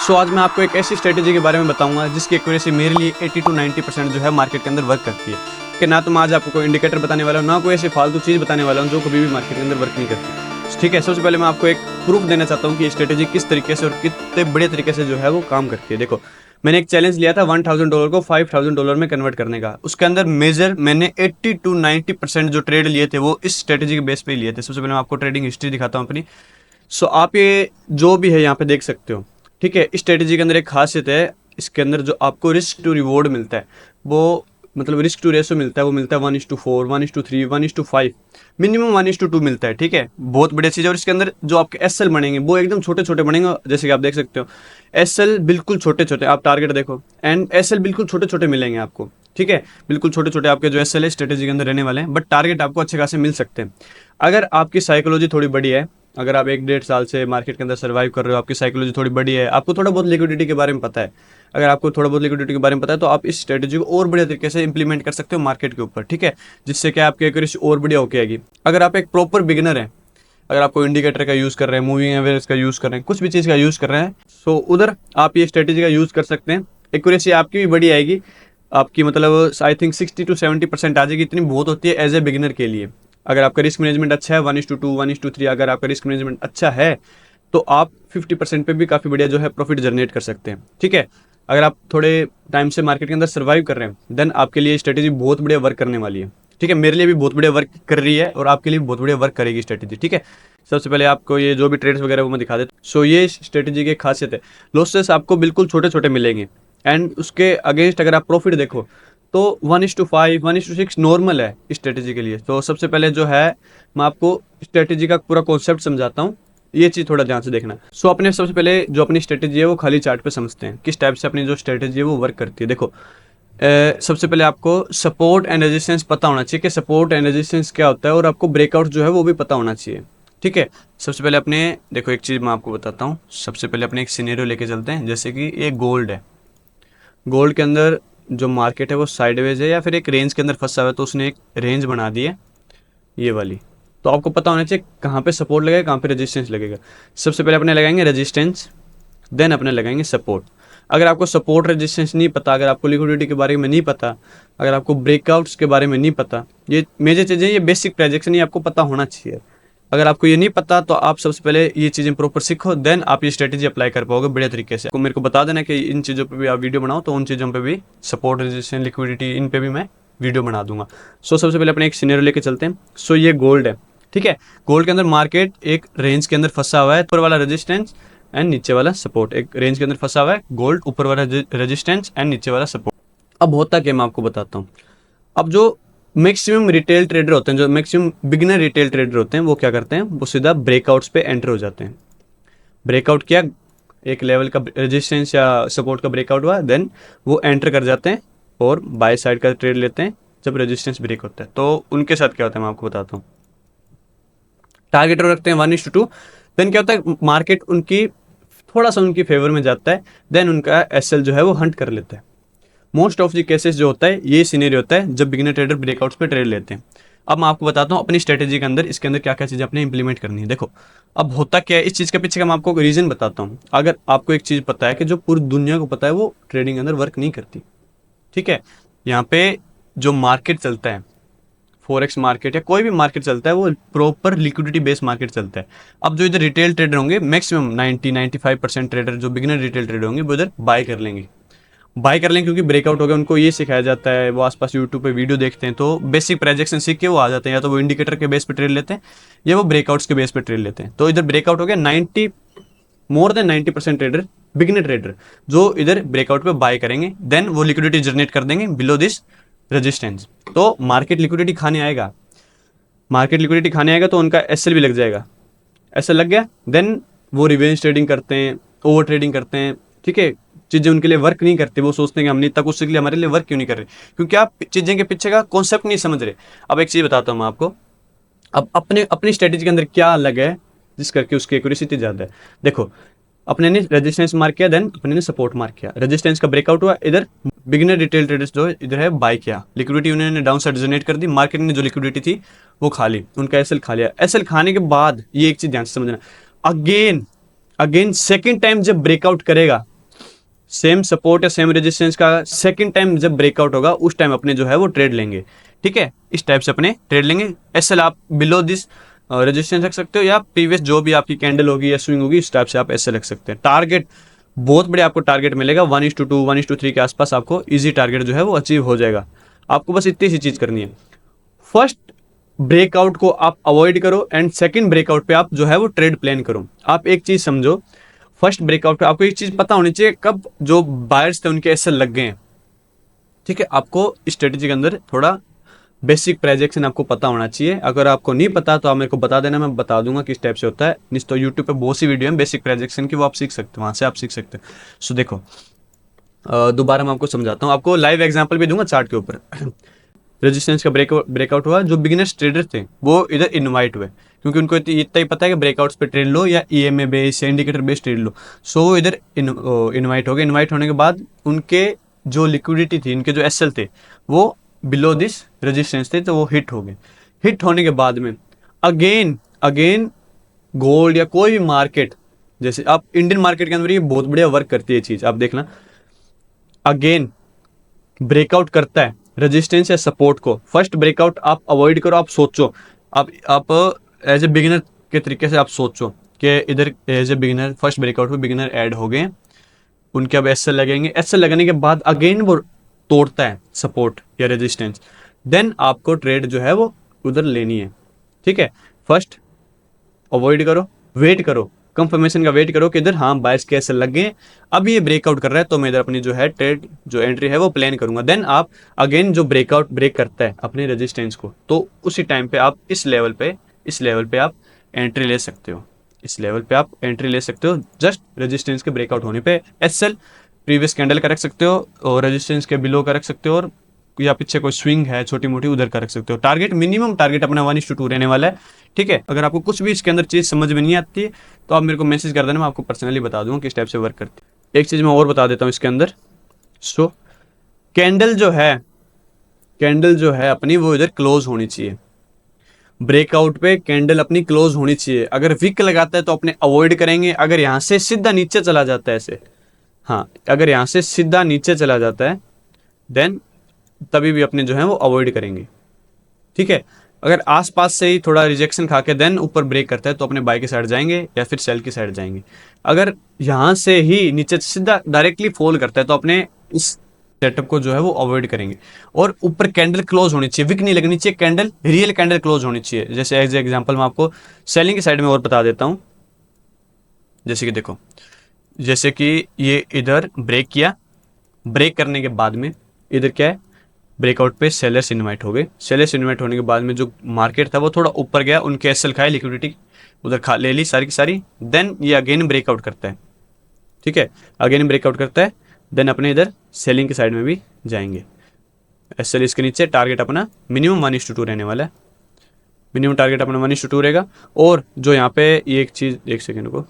सो आज मैं आपको एक ऐसी स्ट्रेटेजी के बारे में बताऊंगा जिसकी एक्यूरेसी मेरे लिए 80 to 90% जो है मार्केट के अंदर वर्क करती है। कि ना तो मैं आज आपको कोई इंडिकेटर बताने वाला हूँ, ना कोई ऐसी फालतू चीज़ बताने वाला हूँ जो कभी भी मार्केट के अंदर वर्क नहीं करती। ठीक है, सबसे पहले मैं आपको एक प्रूफ देना चाहता हूँ कि ये स्ट्रेटेजी किस तरीके से और कितने बड़े तरीके से जो है वो काम करती है। देखो, मैंने एक चैलेंज लिया था $1000 को $5000 में कन्वर्ट करने का। उसके अंदर मेजर मैंने 80 to 90% जो ट्रेड लिए थे वो इस स्ट्रेटेजी के बेस पे ही लिए थे। सबसे पहले मैं आपको ट्रेडिंग हिस्ट्री दिखाता हूँ अपनी। सो आप ये जो भी है यहाँ पे देख सकते हो। ठीक है, इस स्ट्रेटेजी के अंदर एक खासियत है, इसके अंदर जो आपको रिस्क टू रिवॉर्ड मिलता है वो मतलब रिस्क टू रेशो मिलता है, वो मिलता है 1:4, 1:3, 1:5, मिनिमम 1:2 मिलता है। ठीक है, बहुत बढ़िया चीज़ है। और इसके अंदर जो आपके एसएल बनेंगे वो एकदम छोटे छोटे बनेंगे, जैसे कि आप देख सकते हो एसएल बिल्कुल छोटे छोटे। आप टारगेट देखो एंड एसएल बिल्कुल छोटे छोटे मिलेंगे आपको। ठीक है, बिल्कुल छोटे छोटे आपके जो एसएल है स्ट्रेटेजी के अंदर रहने वाले हैं, बट टारगेट आपको अच्छे खासे मिल सकते हैं अगर आपकी साइकोलॉजी थोड़ी बड़ी है। अगर आप 1-1.5 साल से मार्केट के अंदर सर्वाइव कर रहे हो, आपकी साइकोलॉजी थोड़ी बड़ी है, आपको थोड़ा बहुत लिक्विडिटी के बारे में पता है, अगर आपको थोड़ा बहुत लिक्विडिटी के बारे में पता है तो आप इस स्ट्रेटेजी को और बढ़िया तरीके से इंप्लीमेंट कर सकते हो मार्केट के ऊपर। ठीक है, जिससे कि आपकी एक्यूरेसी और बढ़िया होके आएगी। अगर आप एक प्रॉपर बिगिनर है, अगर आपको इंडिकेटर का यूज़ कर रहे हैं, मूविंग एवरेज का यूज़ कर रहे हैं, कुछ भी चीज़ का यूज़ कर रहे हैं, सो उधर आप ये स्ट्रेटेजी का यूज़ कर सकते हैं। एक्यूरेसी आपकी भी बड़ी आएगी, आपकी मतलब आई थिंक 60 to 70% आ जाएगी। इतनी बहुत होती है एज ए बिगिनर के लिए। अगर आपका रिस्क मैनेजमेंट अच्छा है 1:2, 1:3, अगर आपका रिस्क मैनेजमेंट अच्छा है तो आप 50% पे भी काफ़ी बढ़िया जो है प्रॉफिट जनरेट कर सकते हैं। ठीक है, अगर आप थोड़े टाइम से मार्केट के अंदर सर्वाइव कर रहे हैं देन आपके लिए स्ट्रेटेजी बहुत बढ़िया वर्क करने वाली है। ठीक है, मेरे लिए भी बहुत बढ़िया वर्क कर रही है और आपके लिए भी बहुत बढ़िया वर्क करेगी स्ट्रेटेजी। ठीक है, सबसे पहले आपको ये जो भी ट्रेड्स वगैरह वो मैं दिखा देता हूँ। सो ये स्ट्रेटेजी की खासियत है, लॉसेस आपको बिल्कुल छोटे छोटे मिलेंगे एंड उसके अगेंस्ट अगर आप प्रॉफिट देखो तो 1:5, 1:6 नॉर्मल है इस स्ट्रेटेजी के लिए। तो सबसे पहले जो है मैं आपको स्ट्रेटेजी का पूरा कॉन्सेप्ट समझाता हूँ, ये चीज़ थोड़ा ध्यान से देखना। सो अपने सबसे पहले जो अपनी स्ट्रेटेजी है वो खाली चार्ट पे समझते हैं किस टाइप से अपनी जो स्ट्रेटेजी है वो वर्क करती है। देखो, सबसे पहले आपको सपोर्ट एंड रेजिस्टेंस पता होना चाहिए कि सपोर्ट एंड रेजिस्टेंस क्या होता है और आपको ब्रेकआउट जो है वो भी पता होना चाहिए। ठीक है, सबसे पहले अपने देखो एक चीज़ मैं आपको बताता हूँ। सबसे पहले अपने एक सिनेरियो लेके चलते हैं, जैसे कि ये गोल्ड है। गोल्ड के अंदर जो मार्केट है वो साइडवेज है या फिर एक रेंज के अंदर फंसा हुआ है, तो उसने एक रेंज बना दी है ये वाली। तो आपको पता होना चाहिए कहाँ पे सपोर्ट लगेगा, कहाँ पे रेजिस्टेंस लगेगा। सबसे पहले अपने लगाएंगे रेजिस्टेंस, देन अपने लगाएंगे सपोर्ट। अगर आपको सपोर्ट रेजिस्टेंस नहीं पता, अगर आपको लिक्विडिटी के बारे में नहीं पता, अगर आपको ब्रेकआउट्स के बारे में नहीं पता, ये मेजर चीज़ें, ये बेसिक प्रोजेक्शन ये आपको पता होना चाहिए। अगर आपको ये नहीं पता तो आप सबसे पहले ये चीज़ें प्रॉपर सीखो, देन आप ये स्ट्रेटेजी अप्लाई कर पाओगे बढ़िया तरीके से। मेरे को बता देना कि इन चीज़ों पे भी आप वीडियो बनाओ, तो उन चीज़ों पे भी सपोर्ट, रेजिस्टेंस, लिक्विडिटी, इन पे भी मैं वीडियो बना दूंगा। सो सबसे पहले अपने एक सिनेरियो लेके चलते हैं। सो ये गोल्ड है। ठीक है, गोल्ड के अंदर मार्केट एक रेंज के अंदर फंसा हुआ है, ऊपर वाला रेजिस्टेंस एंड नीचे वाला सपोर्ट। एक रेंज के अंदर फंसा हुआ है गोल्ड, ऊपर वाला रेजिस्टेंस एंड नीचे वाला सपोर्ट। अब होता क्या, मैं आपको बताता हूँ। अब जो मैक्सिमम रिटेल ट्रेडर होते हैं, जो मैक्सिमम बिगिनर रिटेल ट्रेडर होते हैं, वो क्या करते हैं, वो सीधा ब्रेकआउट्स पे एंटर हो जाते हैं। ब्रेकआउट किया, एक लेवल का रेजिस्टेंस या सपोर्ट का ब्रेकआउट हुआ, देन वो एंटर कर जाते हैं और बाय साइड का ट्रेड लेते हैं जब रेजिस्टेंस ब्रेक होता है। तो उनके साथ क्या होता है मैं आपको बताता हूँ। टारगेट रखते हैं 1:2, देन क्या होता है मार्केट उनकी थोड़ा सा उनकी फेवर में जाता है, देन उनका एसएल जो है वो हंट कर लेता है। मोस्ट ऑफ द केसेस जो होता है ये सीनेरियो होता है जब बिगिनर ट्रेडर ब्रेकआउट्स पे ट्रेड लेते हैं। अब मैं आपको बताता हूँ अपनी स्ट्रेटेजी के अंदर इसके अंदर क्या क्या चीज़ें अपने इंप्लीमेंट करनी है। देखो, अब होता क्या है, इस चीज़ के पीछे का मैं आपको रीज़न बताता हूँ। अगर आपको एक चीज़ पता है कि जो पूरी दुनिया को पता है वो ट्रेडिंग के अंदर वर्क नहीं करती। ठीक है, यहाँ पे जो मार्केट चलता है, फॉरेक्स मार्केट या कोई भी मार्केट चलता है, वो प्रॉपर लिक्विडिटी बेस्ड मार्केट चलता है। अब जो इधर रिटेल ट्रेडर होंगे, मैक्सिमम 90-95% ट्रेडर जो बिगिनर रिटेल ट्रेडर होंगे वो इधर बाय कर लेंगे क्योंकि ब्रेकआउट हो गया। उनको ये सिखाया जाता है, वो आसपास यूट्यूब पे वीडियो देखते हैं तो बेसिक प्रोजेक्शन सीख के वो आ जाते हैं, या तो वो इंडिकेटर के बेस पे ट्रेड लेते हैं या वो ब्रेकआउट्स के बेस पे ट्रेड लेते हैं। तो इधर ब्रेकआउट हो गया, more than 90% trader, beginner trader जो इधर ब्रेकआउट पे बाय करेंगे, देन वो लिक्विडिटी जनरेट कर देंगे बिलो दिस रेजिस्टेंस। तो मार्केट लिक्विडिटी खाने आएगा, तो उनका एसएल भी लग जाएगा। एसएल लग गया, देन वो रिवेंज ट्रेडिंग करते हैं, ओवर ट्रेडिंग करते हैं। ठीक है, चीज़ें उनके लिए वर्क नहीं करती, वो सोचते हैं कि हमने तक उसके लिए हमारे लिए वर्क क्यों नहीं कर रहे, क्योंकि आप चीज़ें के पीछे का कॉन्सेप्ट नहीं समझ रहे। अब एक चीज़ बताता हूँ मैं आपको, अब अपनी स्ट्रेटेजी के अंदर क्या अलग है जिस करके उसकी एक्यूरेसी इतनी ज़्यादा है। देखो, अपने ने रेजिस्टेंस मार्क किया, देन अपने ने सपोर्ट मार्क किया, रेजिस्टेंस का ब्रेकआउट हुआ, इधर बिगिनर रिटेल ट्रेडर्स जो इधर है बाय किया, लिक्विडिटी उन्होंने डाउन साइड जनरेट कर दी, मार्केट ने जो लिक्विडिटी थी वो खा ली, उनका एसएल खा लिया। एसएल खाने के बाद ये एक चीज़ ध्यान से समझना, अगेन सेकेंड टाइम जब ब्रेकआउट करेगा सेम सपोर्ट या सेम रेजिस्टेंस का सेकंड टाइम जब ब्रेकआउट होगा उस टाइम अपने जो है वो ट्रेड लेंगे। ठीक है, इस टाइप से अपने ट्रेड लेंगे। एसएल आप बिलो दिस रेजिस्टेंस रख सकते हो, या प्रीवियस जो भी आपकी कैंडल होगी या स्विंग होगी इस टाइप से आप एसएल रख सकते हैं। टारगेट बहुत बड़े आपको टारगेट मिलेगा, 1:2 1:3 के आसपास आपको इजी टारगेट जो है वो अचीव हो जाएगा। आपको बस इतनी सी चीज़ करनी है, फर्स्ट ब्रेकआउट को आप अवॉइड करो एंड सेकंड ब्रेकआउट पे आप जो है वो ट्रेड प्लान करो। आप एक चीज़ समझो, फर्स्ट ब्रेकआउट पे आपको एक चीज़ पता होनी चाहिए कब जो बायर्स थे उनके एसएल लग गए हैं। ठीक है, आपको स्ट्रेटेजी के अंदर थोड़ा बेसिक प्रोजेक्शन आपको पता होना चाहिए। अगर आपको नहीं पता तो आप मेरे को बता देना, मैं बता दूंगा किस टाइप से होता है। नहीं तो यूट्यूब पे बहुत सी वीडियो है बेसिक प्रोजेक्शन की, वो आप सीख सकते हो, वहाँ से आप सीख सकते हो। सो देखो, दोबारा मैं आपको समझाता हूँ, आपको लाइव एग्जांपल भी दूंगा चार्ट के ऊपर। रेजिस्टेंस का ब्रेकआउट हुआ, जो बिगिनर्स ट्रेडर थे वो इधर इनवाइट हुए, क्योंकि उनको इतना ही पता है कि ब्रेकआउट्स पे ट्रेड लो या ईएमए बेस या इंडिकेटर बेस ट्रेड लो। सो वो इधर इनवाइट हो गए। इनवाइट होने के बाद उनके जो लिक्विडिटी थी, इनके जो एसएल थे वो बिलो दिस रेजिस्टेंस थे, तो वो हिट हो गए। हिट होने के बाद में अगेन अगेन गोल्ड या कोई भी मार्केट, जैसे आप इंडियन मार्केट के अंदर ये बहुत बढ़िया वर्क करती है चीज़, आप देखना। अगेन ब्रेकआउट करता है रेजिस्टेंस या सपोर्ट को, फर्स्ट ब्रेकआउट आप अवॉइड करो। आप सोचो, आप एज ए बिगिनर के तरीके से आप सोचो कि इधर as a beginner first breakout पे बिगिनर ऐड हो गए, उनके अब एसएल लगेंगे। एसएल लगने के बाद अगेन वो तोड़ता है सपोर्ट या रेजिस्टेंस, देन आपको ट्रेड जो है वो उधर लेनी है। ठीक है, फर्स्ट अवॉइड करो, वेट करो, कंफर्मेशन का वेट करो कि इधर हाँ बायर्स के एसएल लग गए, अब ये ब्रेकआउट कर रहा है तो मैं इधर अपनी जो है ट्रेड जो एंट्री है वो प्लान करूंगा। देन आप अगेन जो ब्रेकआउट ब्रेक करता है अपने रेजिस्टेंस को, तो उसी टाइम पे आप इस लेवल पे आप एंट्री ले सकते हो। इस लेवल पे आप एंट्री ले सकते हो जस्ट रेजिस्टेंस के ब्रेकआउट होने पे। एसएल प्रीवियस कैंडल का रख सकते हो और रेजिस्टेंस के बिलो का रख सकते हो, और या पीछे कोई स्विंग है छोटी मोटी उधर का रख सकते हो। टारगेट मिनिमम टारगेट अपना 1:2 रहने वाला है। ठीक है, अगर आपको कुछ भी इसके अंदर चीज़ समझ में नहीं आती तो आप मेरे को मैसेज कर देना, मैं आपको पर्सनली बता दूंगा किस टाइप से वर्क करती है। एक चीज़ मैं और बता देता हूँ इसके अंदर। सो कैंडल जो है अपनी वो इधर क्लोज होनी चाहिए। ब्रेकआउट पे कैंडल अपनी क्लोज होनी चाहिए। अगर विक लगाता है तो अपने अवॉइड करेंगे। अगर यहाँ से सीधा नीचे चला जाता है ऐसे, हाँ अगर यहाँ से सीधा नीचे चला जाता है देन तभी भी अपने जो है वो अवॉइड करेंगे। ठीक है, अगर आसपास से ही थोड़ा रिजेक्शन खा के देन ऊपर ब्रेक करता है तो अपने बाय की साइड जाएंगे या फिर सेल की साइड जाएंगे। अगर यहाँ से ही नीचे सीधा डायरेक्टली फॉल करता है तो अपने इस सेटअप को जो है वो अवॉइड करेंगे। और ऊपर कैंडल क्लोज होनी चाहिए, विक नहीं लगनी चाहिए, कैंडल रियल कैंडल क्लोज होनी चाहिए। जैसे एज एग्जाम्पल मैं आपको सेलिंग की साइड में और बता देता हूँ। जैसे कि देखो, जैसे कि ये इधर ब्रेक किया, ब्रेक करने के बाद में इधर क्या है, ब्रेकआउट पे सेलर्स इनवाइट हो गए। सेलर्स इनवाइट होने के बाद में जो मार्केट था वो थोड़ा ऊपर गया, उनके एसएल खाए, लिक्विडिटी उधर खा ले ली सारी की सारी। देन ये अगेन ब्रेकआउट करता है। ठीक है, अगेन ब्रेकआउट करता है देन अपने इधर सेलिंग की साइड में भी जाएंगे। एसएल इसके नीचे, टारगेट अपना मिनिमम 1:2 रहने वाला है। मिनिमम टारगेट अपना 1:2 रहेगा। और जो यहाँ पे ये एक चीज़, एक सेकेंड को,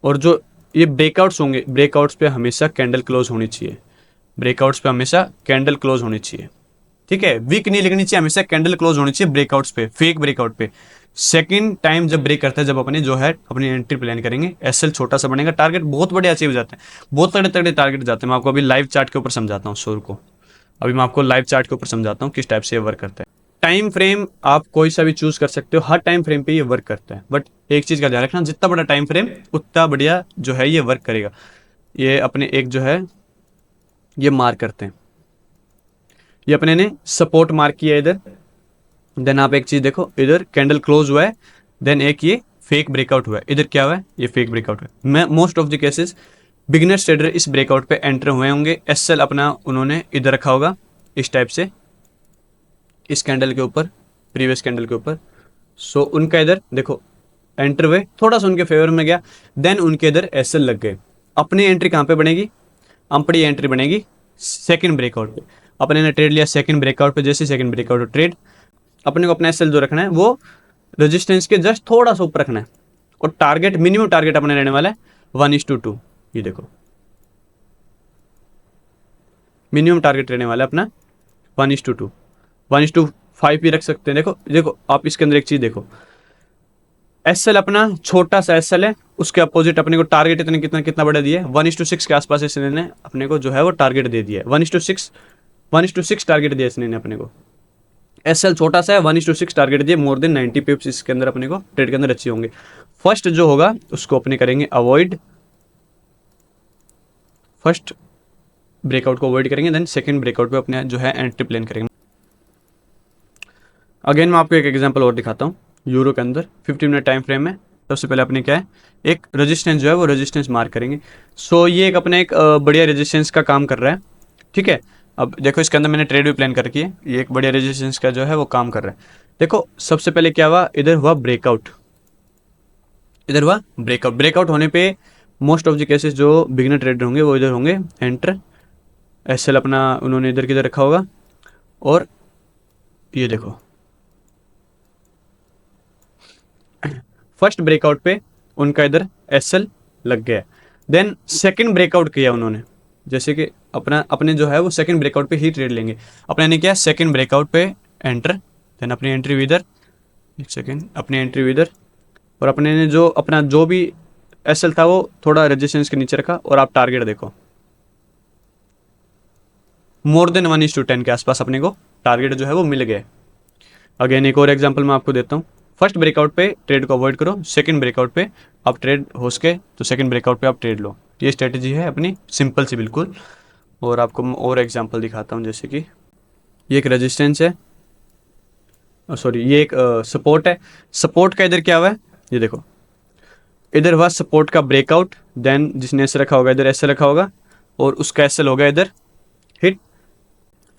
और जो ये ब्रेकआउट्स होंगे, ब्रेकआउट्स पे हमेशा कैंडल क्लोज होनी चाहिए। ब्रेकआउट्स पे हमेशा कैंडल क्लोज होनी चाहिए। ठीक है, वीक नहीं लगनी चाहिए, हमेशा कैंडल क्लोज होनी चाहिए ब्रेकआउट्स पे, फेक ब्रेकआउट पे। सेकंड टाइम जब ब्रेक करता है, जब अपने जो है अपनी एंट्री प्लान करेंगे, एसएल छोटा सा बनेगा, टारगेट बहुत बड़े अचीव हो जाते हैं, बहुत तगड़े तगड़े टारगेट जाते हैं। मैं आपको अभी लाइव चार्ट के ऊपर समझाता हूँ शोर को। अभी मैं आपको लाइव चार्ट के ऊपर समझाता हूँ किस टाइप से ये वर्क करता है। टाइम फ्रेम आप कोई सा भी चूज कर सकते हो, हर टाइम फ्रेम पे ये वर्क करता है। बट एक चीज का ध्यान रखना, जितना बड़ा टाइम फ्रेम उतना बढ़िया जो है ये वर्क करेगा। ये अपने एक जो है ये मार्क करते हैं, ये अपने ने सपोर्ट मार्क किया इधर। देन आप एक चीज देखो, इधर कैंडल क्लोज हुआ है, देन एक ये फेक ब्रेकआउट हुआ है। इधर क्या हुआ है, ये फेक ब्रेकआउट हुआ है। मैं most of the cases beginners trader इस ब्रेकआउट पे एंटर हुए होंगे। एसएल अपना उन्होंने इधर रखा होगा इस टाइप से, इस कैंडल के ऊपर, प्रीवियस कैंडल के ऊपर। सो उनका इधर देखो एंटर हुए, थोड़ा सा उनके फेवर में गया, देन उनके इधर एसएल लग गए। अपनी एंट्री कहाँ पे बनेगी, अपनी एंट्री बनेगी सेकंड ब्रेकआउट पे। अपने ने ट्रेड लिया सेकंड ब्रेकआउट पे, जैसे सेकंड ब्रेकआउट ट्रेड, अपने को अपना एसएल जो रखना है वो रेजिस्टेंस के जस्ट थोड़ा सा ऊपर रखना है। और टारगेट, मिनिमम टारगेट अपने रहने वाला है 1:2। ये देखो मिनिमम टारगेट रहने वाला है अपना 1:2, 1:5 भी रख सकते हैं। देखो देखो आप इसके अंदर एक चीज देखो, एसएल अपना छोटा सा एसएल है, उसके अपोजिट अपने को टारगेट इतने कितना कितना बड़ा दिया है, 1:6 के आसपास इसने अपने को जो है वो टारगेट दे दिया है। 1:6 टारगेट दिया इसने अपने को। एसएल छोटा सा है, 1:6 टारगेट दिए, मोर देन 90 पिप्स इसके अंदर अपने को ट्रेड के अंदर अच्छे होंगे। फर्स्ट जो होगा उसको अपने करेंगे अवॉइड, फर्स्ट ब्रेकआउट को अवॉइड करेंगे, देन सेकंड ब्रेकआउट पे अपने जो है एंट्री प्लान करेंगे। अगेन मैं आपको एक एग्जांपल और दिखाता हूँ। यूरो के अंदर 15 मिनट टाइम फ्रेम में सबसे पहले अपने क्या है, एक रेजिस्टेंस जो है वो रेजिस्टेंस मार्क करेंगे। सो ये एक अपने एक बढ़िया रेजिस्टेंस का काम कर रहा है, ठीक है। अब देखो इसके अंदर मैंने ट्रेड भी प्लान कर रखी है, ये एक बढ़िया रेजिस्टेंस का जो है वो काम कर रहा है। देखो सबसे पहले क्या हुआ, इधर हुआ ब्रेकआउट, इधर हुआ ब्रेकआउट। ब्रेकआउट होने पे मोस्ट ऑफ द केसेस जो बिगिनर ट्रेडर होंगे वो इधर होंगे एंटर, एसएल अपना उन्होंने इधर किधर रखा होगा, और ये देखो फर्स्ट ब्रेकआउट पे उनका इधर एसएल लग गया। देन सेकंड ब्रेकआउट किया उन्होंने, जैसे कि अपने जो है वो सेकंड ब्रेकआउट पे ही ट्रेड लेंगे। अपने ने क्या, सेकंड ब्रेकआउट पे एंटर, देन अपनी एंट्री विदर, एक सेकंड, अपनी एंट्री विदर, और अपने ने जो अपना जो भी एसएल था वो थोड़ा रेजिस्टेंस के नीचे रखा, और आप टारगेट देखो मोर देन 1:10 के आसपास अपने को टारगेट जो है वो मिल गया। अगेन एक और एग्जांपल मैं आपको देता हूँ। फर्स्ट ब्रेकआउट पे ट्रेड को अवॉइड करो, सेकंड ब्रेकआउट पे आप ट्रेड हो सके तो सेकंड ब्रेकआउट पे आप ट्रेड लो। ये स्ट्रेटजी है अपनी, सिंपल सी बिल्कुल। और आपको मैं और एग्जांपल दिखाता हूँ, जैसे कि ये एक रेजिस्टेंस है, सॉरी ये एक सपोर्ट है। सपोर्ट का इधर क्या हुआ है, ये देखो इधर हुआ सपोर्ट का ब्रेकआउट, देन जिसने ऐसे रखा होगा इधर ऐसे रखा होगा, और उसका ऐसे हो गया इधर हिट।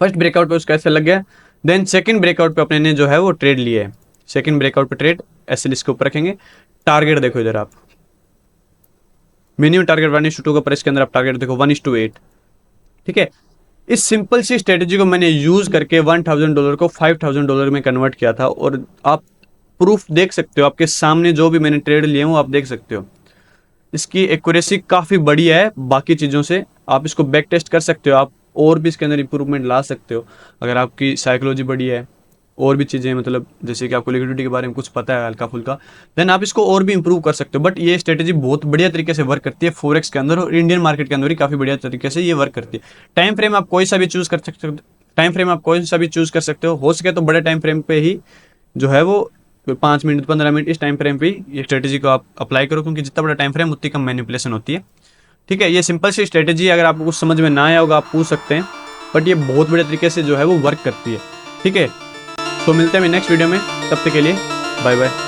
फर्स्ट ब्रेकआउट पे उसका ऐसे लग गया, देन सेकंड ब्रेकआउट पे अपने ने जो है वो ट्रेड लिया है। सेकंड ब्रेकआउट पे ट्रेड ऐसे इसके ऊपर रखेंगे। टारगेट देखो इधर आप, मिनिमम टारगेट 1:2 का, पर इसके अंदर आप टारगेट देखो 1:8, ठीक है। इस सिंपल सी स्ट्रेटेजी को मैंने यूज करके $1000 को $5000 में कन्वर्ट किया था, और आप प्रूफ देख सकते हो, आपके सामने जो भी मैंने ट्रेड लिए हैं वो आप देख सकते हो। इसकी एक्यूरेसी काफ़ी बढ़िया है बाकी चीज़ों से, आप इसको बैक टेस्ट कर सकते हो, आप और भी इसके अंदर इंप्रूवमेंट ला सकते हो अगर आपकी साइकोलॉजी बढ़िया है, और भी चीज़ें मतलब जैसे कि आपको लिक्विडिटी के बारे में कुछ पता है हल्का फुल्का, देन आप इसको और भी इंप्रूव कर सकते हो। बट ये स्ट्रेटेजी बहुत बढ़िया तरीके से वर्क करती है फॉरेक्स के अंदर, और इंडियन मार्केट के अंदर भी काफ़ी बढ़िया तरीके से ये वर्क करती है। टाइम फ्रेम आप कोई सा भी चूज़ कर सकते हो, टाइम फ्रेम आप कोई सा भी चूज़ कर सकते हो सके तो बड़े टाइम फ्रेम पे ही जो है वो 5 मिनट 15 मिनट इस टाइम फ्रेम पे ये स्ट्रेटेजी को आप अप्लाई करो, क्योंकि जितना बड़ा टाइम फ्रेम उतनी कम मैनिपुलेशन होती है, ठीक है। ये सिंपल सी स्ट्रेटेजी है, अगर आपको कुछ समझ में ना आया होगा आप पूछ सकते हैं, बट ये बहुत बड़े तरीके से जो है वो वर्क करती है, ठीक है। तो मिलते हैं नेक्स्ट वीडियो में, तब तक के लिए बाय बाय।